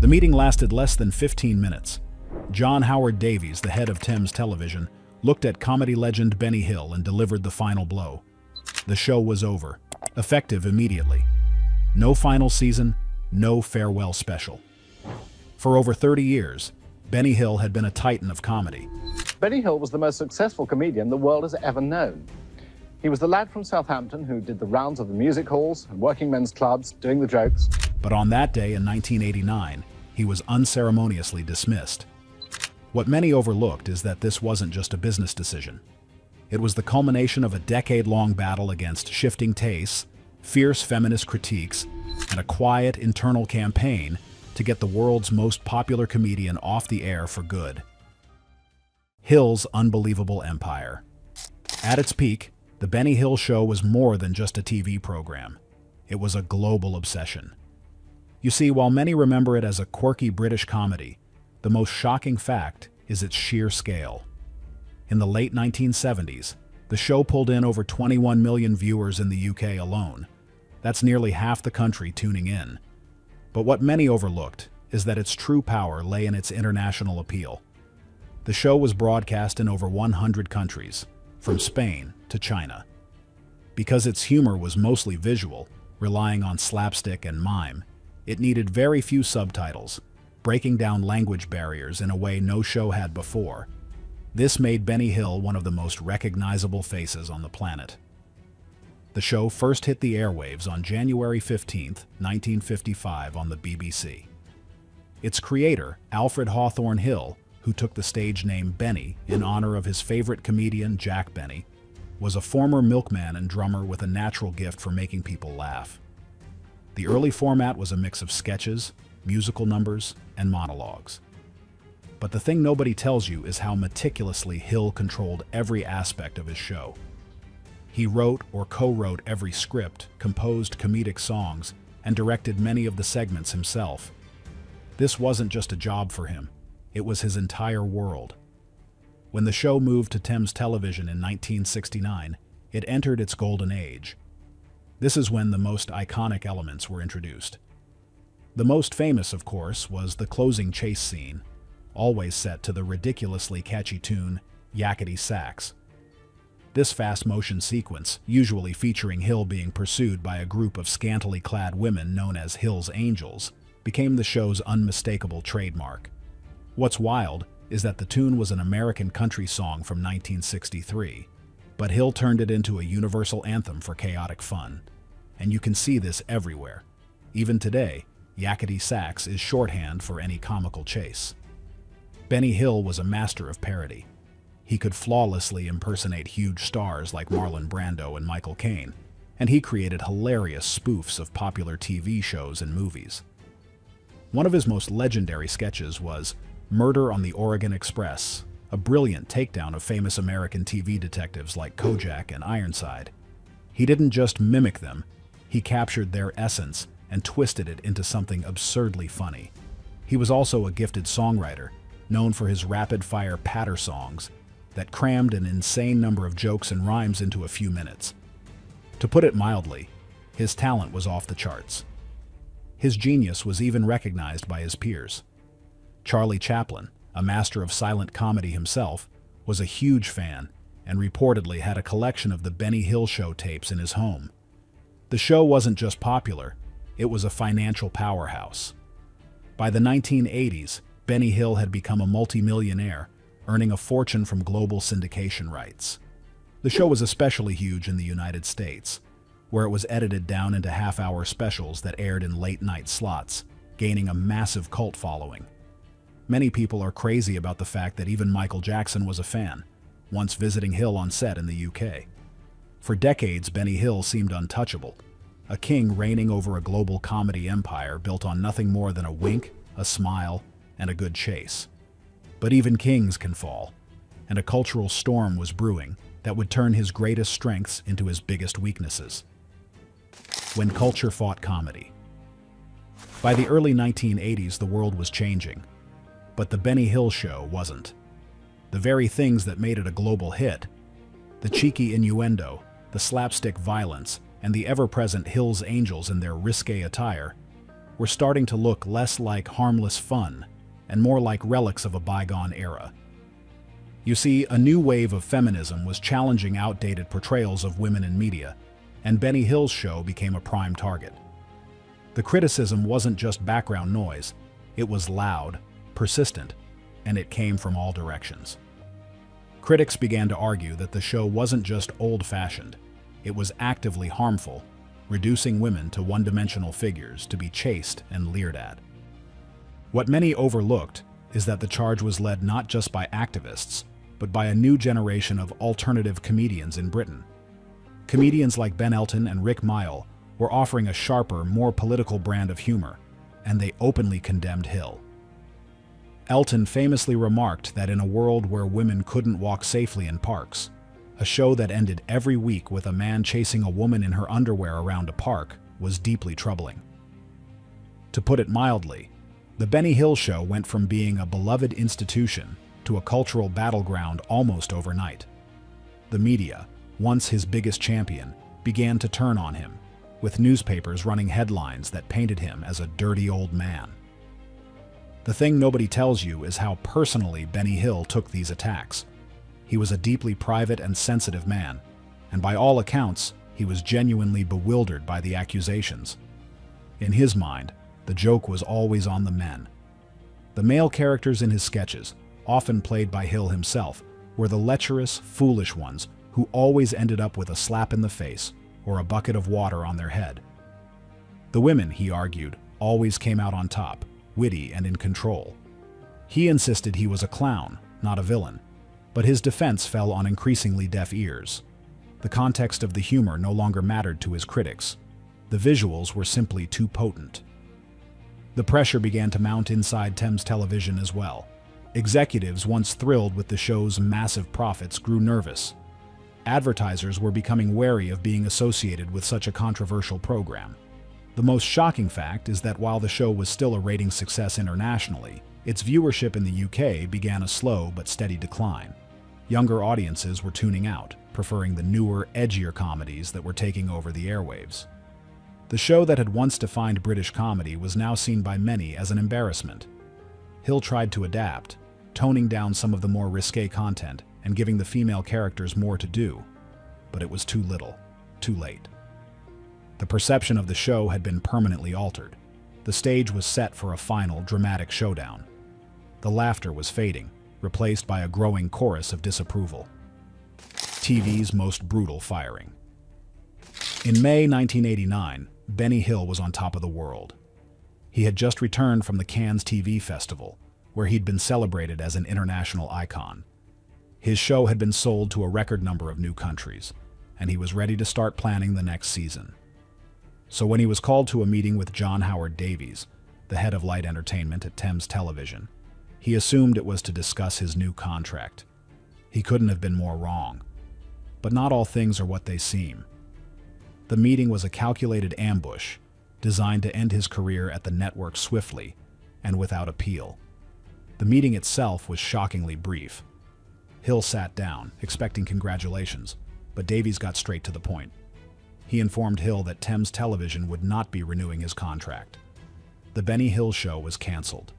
meeting lasted less than 15 minutes. John Howard Davies, the head of Thames Television, looked at comedy legend Benny Hill and delivered the final blow. The show was over, effective immediately. No final season, no farewell special. For over 30 years, Benny Hill had been a titan of comedy. Benny Hill was the most successful comedian the world has ever known. He was the lad from Southampton who did the rounds of the music halls and working men's clubs, doing the jokes. But on that day in 1989, he was unceremoniously dismissed. What many overlooked is that this wasn't just a business decision. It was the culmination of a decade-long battle against shifting tastes, fierce feminist critiques, and a quiet internal campaign to get the world's most popular comedian off the air for good. Hill's unbelievable empire. At its peak, The Benny Hill Show was more than just a TV program. It was a global obsession. You see, while many remember it as a quirky British comedy, the most shocking fact is its sheer scale. In the late 1970s, the show pulled in over 21 million viewers in the UK alone. That's nearly half the country tuning in. But what many overlooked is that its true power lay in its international appeal. The show was broadcast in over 100 countries, from Spain to China. Because its humor was mostly visual, relying on slapstick and mime, it needed very few subtitles, breaking down language barriers in a way no show had before. This made Benny Hill one of the most recognizable faces on the planet. The show first hit the airwaves on January 15, 1955 on the BBC. Its creator, Alfred Hawthorne Hill, who took the stage name Benny in honor of his favorite comedian Jack Benny, was a former milkman and drummer with a natural gift for making people laugh. The early format was a mix of sketches, musical numbers, and monologues. But the thing nobody tells you is how meticulously Hill controlled every aspect of his show. He wrote or co-wrote every script, composed comedic songs, and directed many of the segments himself. This wasn't just a job for him, it was his entire world. When the show moved to Thames Television in 1969, it entered its golden age. This is when the most iconic elements were introduced. The most famous, of course, was the closing chase scene, always set to the ridiculously catchy tune, Yakety Sax. This fast-motion sequence, usually featuring Hill being pursued by a group of scantily clad women known as Hill's Angels, became the show's unmistakable trademark. What's wild is that the tune was an American country song from 1963, but Hill turned it into a universal anthem for chaotic fun. And you can see this everywhere. Even today, Yakety Sax is shorthand for any comical chase. Benny Hill was a master of parody. He could flawlessly impersonate huge stars like Marlon Brando and Michael Caine, and he created hilarious spoofs of popular TV shows and movies. One of his most legendary sketches was Murder on the Oregon Express, a brilliant takedown of famous American TV detectives like Kojak and Ironside. He didn't just mimic them, he captured their essence and twisted it into something absurdly funny. He was also a gifted songwriter, known for his rapid-fire patter songs that crammed an insane number of jokes and rhymes into a few minutes. To put it mildly, his talent was off the charts. His genius was even recognized by his peers. Charlie Chaplin, a master of silent comedy himself, was a huge fan and reportedly had a collection of the Benny Hill Show tapes in his home. The show wasn't just popular, it was a financial powerhouse. By the 1980s, Benny Hill had become a multimillionaire, earning a fortune from global syndication rights. The show was especially huge in the United States, where it was edited down into half-hour specials that aired in late-night slots, gaining a massive cult following. Many people are crazy about the fact that even Michael Jackson was a fan, once visiting Hill on set in the UK. For decades, Benny Hill seemed untouchable, a king reigning over a global comedy empire built on nothing more than a wink, a smile, and a good chase. But even kings can fall, and a cultural storm was brewing that would turn his greatest strengths into his biggest weaknesses. When culture fought comedy. By the early 1980s, the world was changing, but the Benny Hill Show wasn't. The very things that made it a global hit, the cheeky innuendo, the slapstick violence, and the ever-present Hill's Angels in their risque attire, were starting to look less like harmless fun and more like relics of a bygone era. You see, a new wave of feminism was challenging outdated portrayals of women in media, and Benny Hill's show became a prime target. The criticism wasn't just background noise, it was loud, persistent, and it came from all directions. Critics began to argue that the show wasn't just old-fashioned, it was actively harmful, reducing women to one-dimensional figures to be chased and leered at. What many overlooked is that the charge was led not just by activists, but by a new generation of alternative comedians in Britain. Comedians like Ben Elton and Rick Mayall were offering a sharper, more political brand of humor, and they openly condemned Hill. Elton famously remarked that in a world where women couldn't walk safely in parks, a show that ended every week with a man chasing a woman in her underwear around a park was deeply troubling. To put it mildly, the Benny Hill Show went from being a beloved institution to a cultural battleground almost overnight. The media, once his biggest champion, began to turn on him, with newspapers running headlines that painted him as a dirty old man. The thing nobody tells you is how personally Benny Hill took these attacks. He was a deeply private and sensitive man, and by all accounts, he was genuinely bewildered by the accusations. In his mind, the joke was always on the men. The male characters in his sketches, often played by Hill himself, were the lecherous, foolish ones who always ended up with a slap in the face or a bucket of water on their head. The women, he argued, always came out on top, witty and in control. He insisted he was a clown, not a villain, but his defense fell on increasingly deaf ears. The context of the humor no longer mattered to his critics. The visuals were simply too potent. The pressure began to mount inside Thames Television as well. Executives, once thrilled with the show's massive profits, grew nervous. Advertisers were becoming wary of being associated with such a controversial program. The most shocking fact is that while the show was still a ratings success internationally, its viewership in the UK began a slow but steady decline. Younger audiences were tuning out, preferring the newer, edgier comedies that were taking over the airwaves. The show that had once defined British comedy was now seen by many as an embarrassment. Hill tried to adapt, toning down some of the more risque content and giving the female characters more to do, but it was too little, too late. The perception of the show had been permanently altered. The stage was set for a final, dramatic showdown. The laughter was fading, replaced by a growing chorus of disapproval. TV's most brutal firing. In May 1989, Benny Hill was on top of the world. He had just returned from the Cannes TV Festival, where he'd been celebrated as an international icon. His show had been sold to a record number of new countries, and he was ready to start planning the next season. So when he was called to a meeting with Howard Davies, the head of light entertainment at Thames Television, he assumed it was to discuss his new contract. He couldn't have been more wrong. But not all things are what they seem. The meeting was a calculated ambush, designed to end his career at the network swiftly and without appeal. The meeting itself was shockingly brief. Hill sat down, expecting congratulations, but Davies got straight to the point. He informed Hill that Thames Television would not be renewing his contract. The Benny Hill Show was canceled,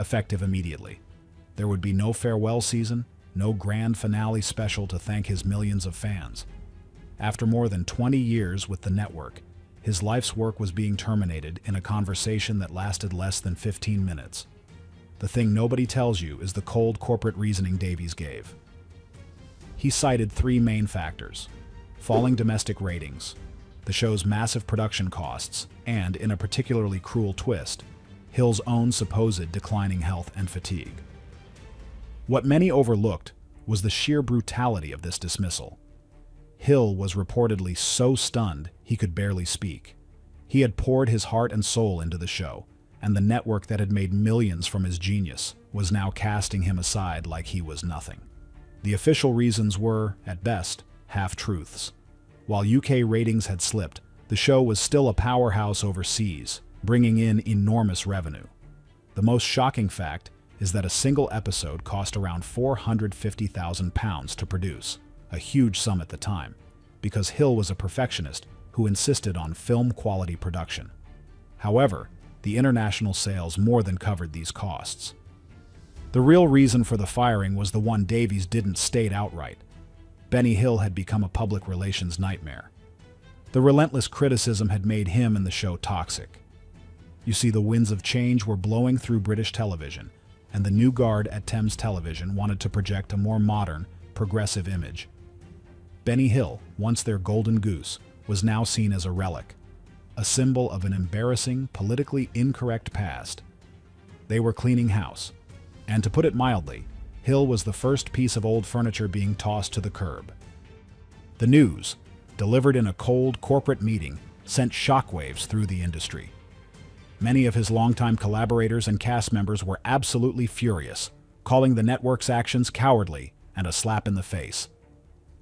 effective immediately. There would be no farewell season, no grand finale special to thank his millions of fans. After more than 20 years with the network, his life's work was being terminated in a conversation that lasted less than 15 minutes. The thing nobody tells you is the cold corporate reasoning Davies gave. He cited three main factors: falling domestic ratings, the show's massive production costs, and, in a particularly cruel twist, Hill's own supposed declining health and fatigue. What many overlooked was the sheer brutality of this dismissal. Hill was reportedly so stunned he could barely speak. He had poured his heart and soul into the show, and the network that had made millions from his genius was now casting him aside like he was nothing. The official reasons were, at best, half-truths. While UK ratings had slipped, the show was still a powerhouse overseas, bringing in enormous revenue. The most shocking fact is that a single episode cost around £450,000 to produce, a huge sum at the time, because Hill was a perfectionist who insisted on film-quality production. However, The international sales more than covered these costs. The real reason for the firing was the one Davies didn't state outright. Benny Hill had become a public relations nightmare. The relentless criticism had made him and the show toxic. You see, the winds of change were blowing through British television, and the new guard at Thames Television wanted to project a more modern, progressive image. Benny Hill, once their golden goose, was now seen as a relic, a symbol of an embarrassing, politically incorrect past. They were cleaning house, and to put it mildly, Hill was the first piece of old furniture being tossed to the curb. The news, delivered in a cold corporate meeting, sent shockwaves through the industry. Many of his longtime collaborators and cast members were absolutely furious, calling the network's actions cowardly and a slap in the face.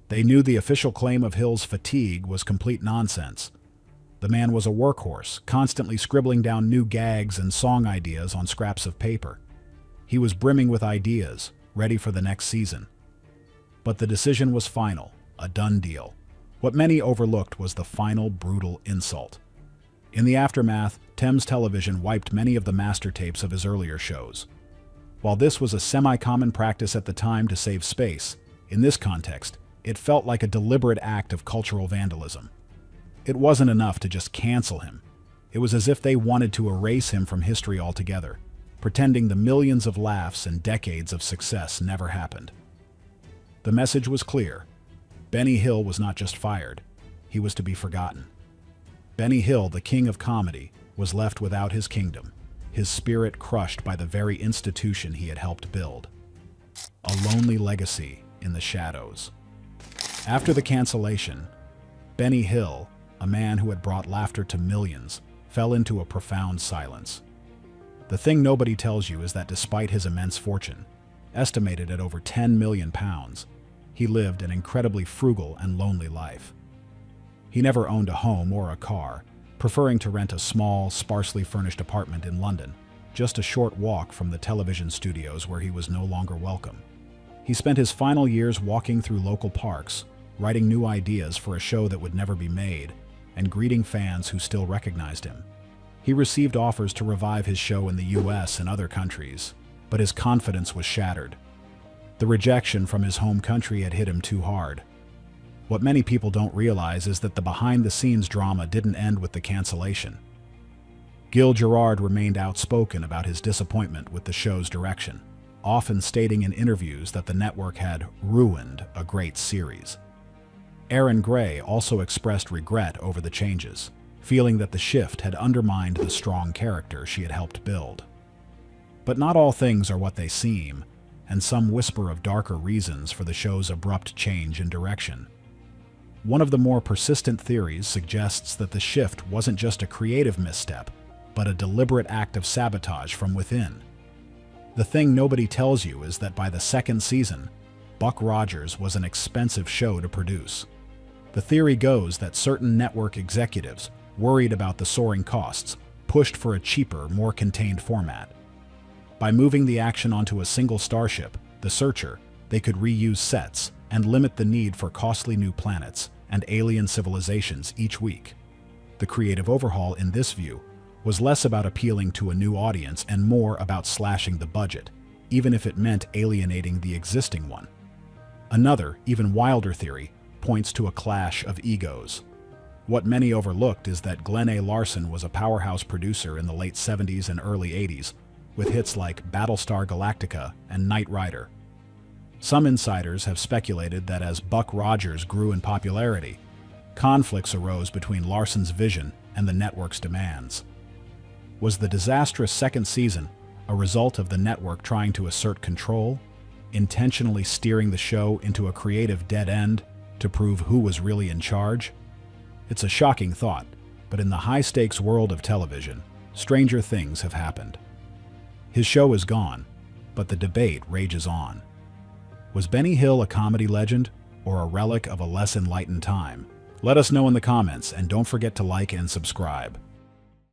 They knew the official claim of Hill's fatigue was complete nonsense. The man was a workhorse, constantly scribbling down new gags and song ideas on scraps of paper. He was brimming with ideas, ready for the next season. But the decision was final, a done deal. What many overlooked was the final brutal insult. In the aftermath, Thames Television wiped many of the master tapes of his earlier shows. While this was a semi-common practice at the time to save space, in this context, it felt like a deliberate act of cultural vandalism. It wasn't enough to just cancel him. It was as if they wanted to erase him from history altogether, pretending the millions of laughs and decades of success never happened. The message was clear. Benny Hill was not just fired, he was to be forgotten. Benny Hill, the king of comedy, was left without his kingdom, his spirit crushed by the very institution he had helped build. A lonely legacy in the shadows. After the cancellation, Benny Hill, a man who had brought laughter to millions, fell into a profound silence. The thing nobody tells you is that despite his immense fortune, estimated at over £10 million, he lived an incredibly frugal and lonely life. He never owned a home or a car, preferring to rent a small, sparsely furnished apartment in London, just a short walk from the television studios where he was no longer welcome. He spent his final years walking through local parks, writing new ideas for a show that would never be made, and greeting fans who still recognized him. He received offers to revive his show in the US and other countries, but his confidence was shattered. The rejection from his home country had hit him too hard. What many people don't realize is that the behind-the-scenes drama didn't end with the cancellation. Gil Gerard remained outspoken about his disappointment with the show's direction, often stating in interviews that the network had ruined a great series. Erin Gray also expressed regret over the changes, feeling that the shift had undermined the strong character she had helped build. But not all things are what they seem, and some whisper of darker reasons for the show's abrupt change in direction. One of the more persistent theories suggests that the shift wasn't just a creative misstep, but a deliberate act of sabotage from within. The thing nobody tells you is that by the second season, Buck Rogers was an expensive show to produce. The theory goes that certain network executives, worried about the soaring costs, pushed for a cheaper, more contained format. By moving the action onto a single starship, the Searcher, they could reuse sets and limit the need for costly new planets and alien civilizations each week. The creative overhaul in this view was less about appealing to a new audience and more about slashing the budget, even if it meant alienating the existing one. Another, even wilder theory points to a clash of egos. What many overlooked is that Glenn A. Larson was a powerhouse producer in the late 70s and early 80s, with hits like Battlestar Galactica and Knight Rider. Some insiders have speculated that as Buck Rogers grew in popularity, conflicts arose between Larson's vision and the network's demands. Was the disastrous second season a result of the network trying to assert control, intentionally steering the show into a creative dead end to prove who was really in charge? It's a shocking thought, but in the high-stakes world of television, stranger things have happened. His show is gone, but the debate rages on. Was Benny Hill a comedy legend or a relic of a less enlightened time? Let us know in the comments, and don't forget to like and subscribe.